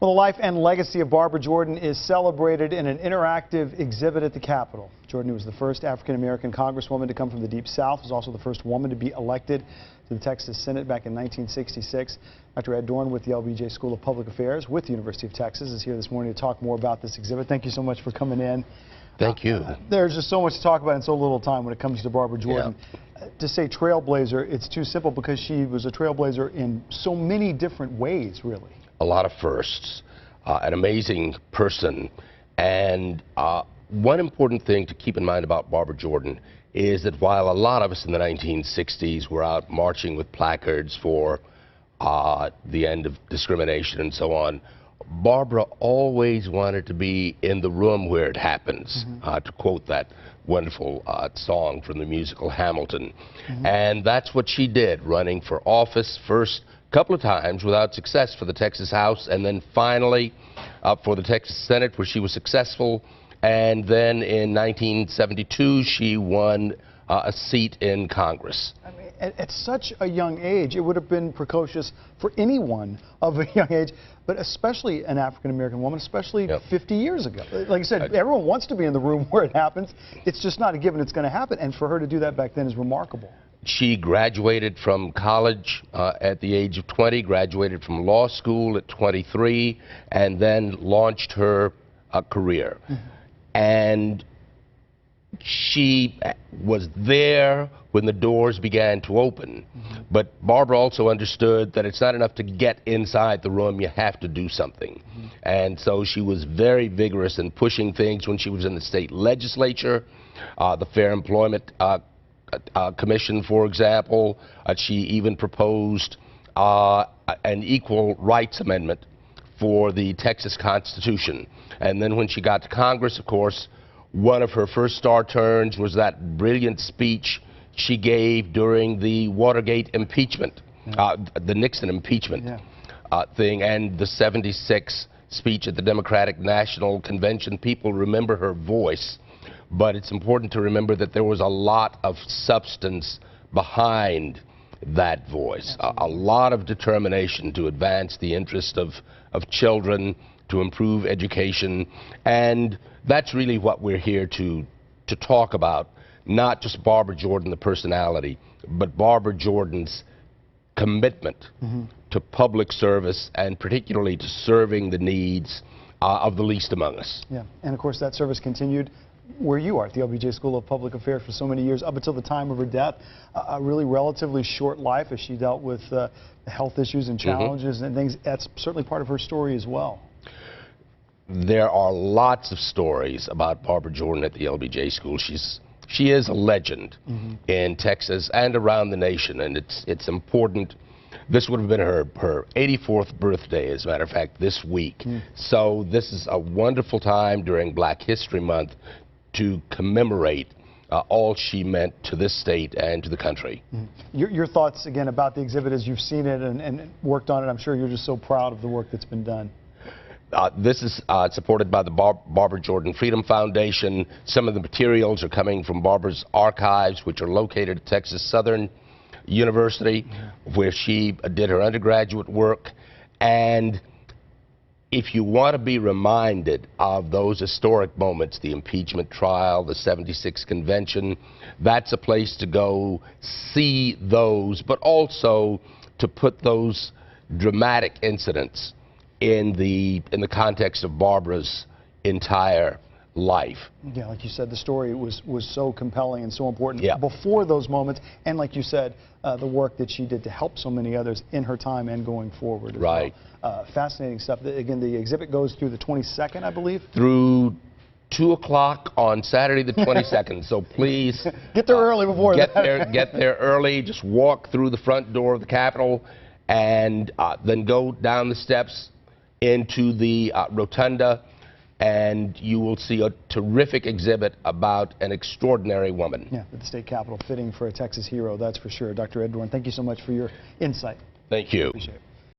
Well, the life and legacy of Barbara Jordan is celebrated in an interactive exhibit at the Capitol. Jordan was the first African-American congresswoman to come from the Deep South, was also the first woman to be elected to the Texas Senate back in 1966. Dr. Ed Dorn with the LBJ School of Public Affairs with the University of Texas is here this morning to talk more about this exhibit. Thank you so much for coming in. Thank you. There's just so much to talk about in so little time when it comes to Barbara Jordan. Yeah. To say trailblazer, it's too simple because she was a trailblazer in so many different ways, really. A lot of firsts, an amazing person, and one important thing to keep in mind about Barbara Jordan is that while a lot of us in the 1960s were out marching with placards for the end of discrimination and so on, Barbara always wanted to be in the room where it happens, to quote that wonderful song from the musical Hamilton. And that's what she did, running for office first couple of times without success for the Texas House, and then finally for the Texas Senate, where she was successful. And then in 1972, she won a seat in Congress. I mean, at such a young age, it would have been precocious for anyone of a young age, but especially an African-American woman, especially 50 years ago. Like I said, everyone wants to be in the room where it happens. It's just not a given it's going to happen, and for her to do that back then is remarkable. She graduated from college at the age of 20, graduated from law school at 23, and then launched her career. And she was there when the doors began to open. But Barbara also understood that it's not enough to get inside the room, you have to do something. And so she was very vigorous in pushing things when she was in the state legislature, the Fair Employment Commission, for example. She even proposed an equal rights amendment for the Texas Constitution. And then when she got to Congress, of course, one of her first star turns was that brilliant speech she gave during the Watergate impeachment, the Nixon impeachment thing, and the '76 speech at the Democratic National Convention. People remember her voice, but it's important to remember that there was a lot of substance behind that voice, a lot of determination to advance the interest of children, to improve education, and that's really what we're here to talk about. Not just Barbara Jordan, the personality, but Barbara Jordan's commitment to public service, and particularly to serving the needs of the least among us. Yeah, and of course that service continued where you are at the LBJ School of Public Affairs for so many years, up until the time of her death. A really relatively short life as she dealt with health issues and challenges and things. That's certainly part of her story as well. There are lots of stories about Barbara Jordan at the LBJ School. She is a legend in Texas and around the nation, and it's important. This would have been her 84th birthday, as a matter of fact, this week. So this is a wonderful time during Black History Month to commemorate all she meant to this state and to the country. Your thoughts, again, about the exhibit as you've seen it and worked on it. I'm sure you're just so proud of the work that's been done. This is supported by the Barbara Jordan Freedom Foundation. Some of the materials are coming from Barbara's archives, which are located at Texas Southern University, where she did her undergraduate work. And if you want to be reminded of those historic moments, the impeachment trial, the '76 convention, that's a place to go see those, but also to put those dramatic incidents in the context of Barbara's entire life. Yeah, like you said, the story was so compelling and so important before those moments, and like you said, the work that she did to help so many others in her time and going forward as well. Fascinating stuff. Again, the exhibit goes through the 22nd, I believe? Through 2 o'clock on Saturday the 22nd, so please get there early before that. Get there early, just walk through the front door of the Capitol, and then go down the steps into the rotunda, and you will see a terrific exhibit about an extraordinary woman. Yeah, at the state capitol, fitting for a Texas hero, that's for sure. Dr. Ed Dorn, thank you so much for your insight. Thank you. Appreciate it.